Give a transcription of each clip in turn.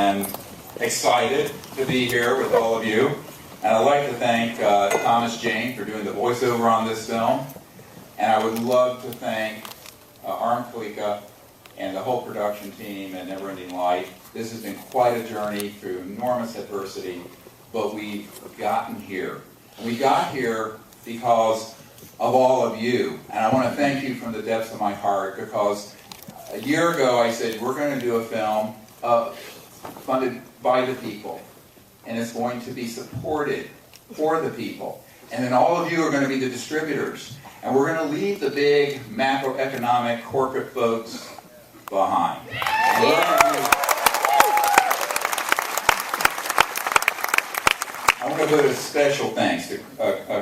am excited to be here with all of you. And I'd like to thank Thomas Jane for doing the voiceover on this film. And I would love to thank Arm Kalika and the whole production team at Never Ending Light. This has been quite a journey through enormous adversity, but we've gotten here. And we got here because of all of you. And I want to thank you from the depths of my heart, because a year ago I said we're going to do a film funded by the people, and it's going to be supported for the people. And then all of you are going to be the distributors. And we're going to leave the big macroeconomic corporate folks behind. I want to put a special thanks to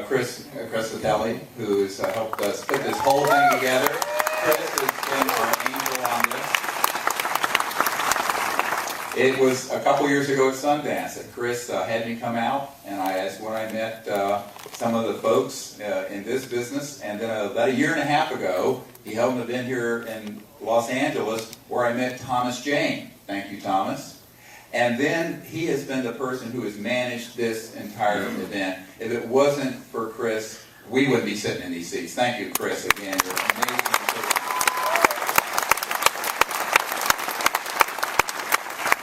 Chris Vitelli, who has helped us put this whole thing together. Chris has been our angel on this. It was a couple years ago at Sundance that Chris had me come out, and that's when I met some of the folks in this business. And then about a year and a half ago, he held an event here in Los Angeles where I met Thomas Jane. Thank you, Thomas. And then he has been the person who has managed this entire event. If it wasn't for Chris, we wouldn't be sitting in these seats. Thank you, Chris, again. You're amazing.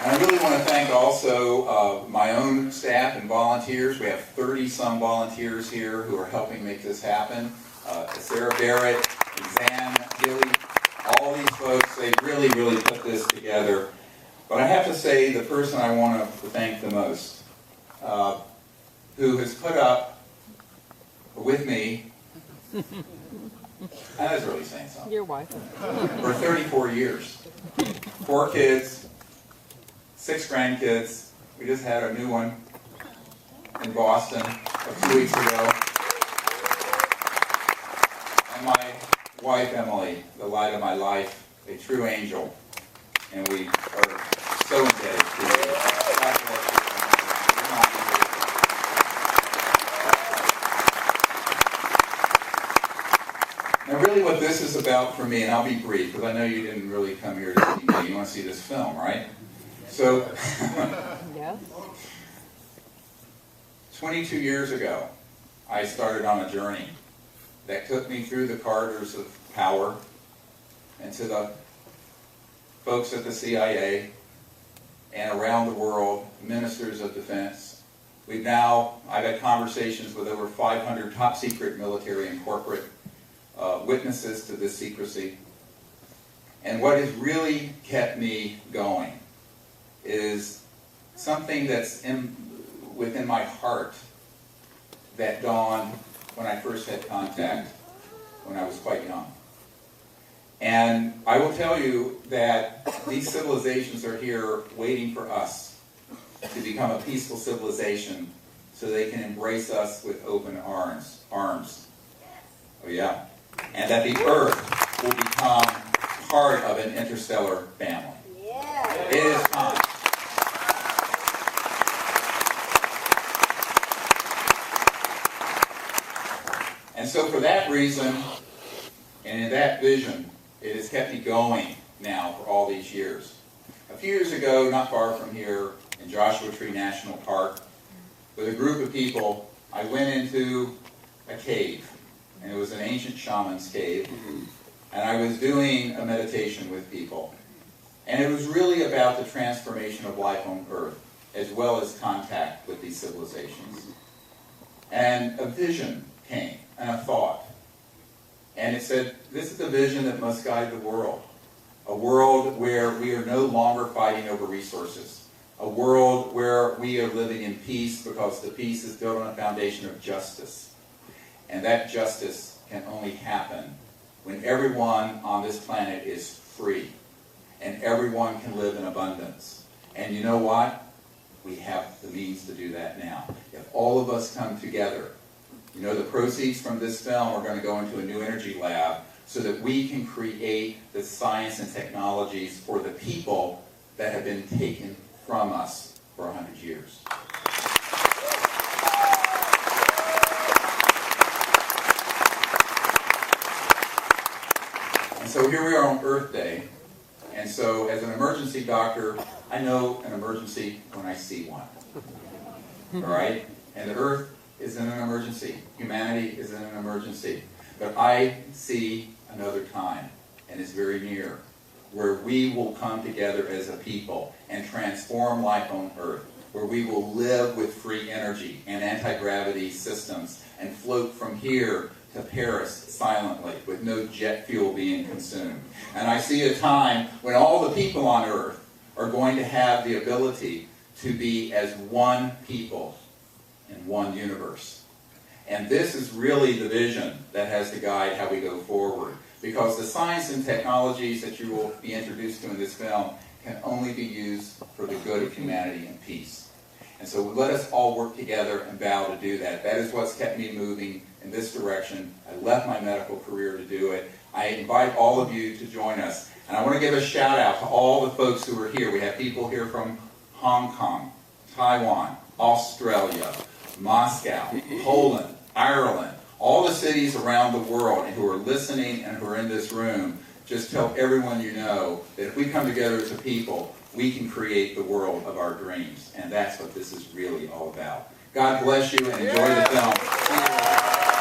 And I really want to thank also my own staff and volunteers. We have 30-some volunteers here who are helping make this happen. Sarah Barrett, Zan Gilly, all these folks, they really, really put this together. But I have to say, the person I want to thank the most, who has put up with me, and that's really saying something. Your wife. For 34 years. 4 kids, 6 grandkids. We just had a new one in Boston a few weeks ago. And my wife, Emily, the light of my life, a true angel. And we are so indebted to you. God bless you. Now really what this is about for me, and I'll be brief, because I know you didn't really come here to see me. You want to see this film, right? So, Yes. 22 years ago, I started on a journey that took me through the corridors of power and to the folks at the CIA and around the world, ministers of defense. I've had conversations with over 500 top secret military and corporate witnesses to this secrecy. And what has really kept me going is something that's within my heart that dawned when I first had contact when I was quite young. And I will tell you that these civilizations are here waiting for us to become a peaceful civilization so they can embrace us with open arms. Oh yeah. And that the Earth will become part of an interstellar family. Yeah. It is time. And so for that reason, and in that vision, it has kept me going now for all these years. A few years ago, not far from here, in Joshua Tree National Park, with a group of people, I went into a cave, and it was an ancient shaman's cave, and I was doing a meditation with people. And it was really about the transformation of life on Earth, as well as contact with these civilizations. And a vision came, and a thought. And it said, this is the vision that must guide the world. A world where we are no longer fighting over resources. A world where we are living in peace, because the peace is built on a foundation of justice. And that justice can only happen when everyone on this planet is free. And everyone can live in abundance. And you know what? We have the means to do that now. If all of us come together, you know, the proceeds from this film are going to go into a new energy lab so that we can create the science and technologies for the people that have been taken from us for 100 years. And so here we are on Earth Day. And so as an emergency doctor, I know an emergency when I see one. All right? And the earth is in an emergency. Humanity is in an emergency. But I see another time, and it's very near, where we will come together as a people and transform life on earth, where we will live with free energy and anti-gravity systems and float from here to Paris silently with no jet fuel being consumed. And I see a time when all the people on earth are going to have the ability to be as one people in one universe. And this is really the vision that has to guide how we go forward. Because the science and technologies that you will be introduced to in this film can only be used for the good of humanity and peace. And so let us all work together and vow to do that. That is what's kept me moving in this direction. I left my medical career to do it. I invite all of you to join us. And I want to give a shout out to all the folks who are here. We have people here from Hong Kong, Taiwan, Australia, Moscow, Poland, Ireland, all the cities around the world who are listening and who are in this room. Just tell everyone you know that if we come together as a people, we can create the world of our dreams. And that's what this is really all about. God bless you and enjoy the film.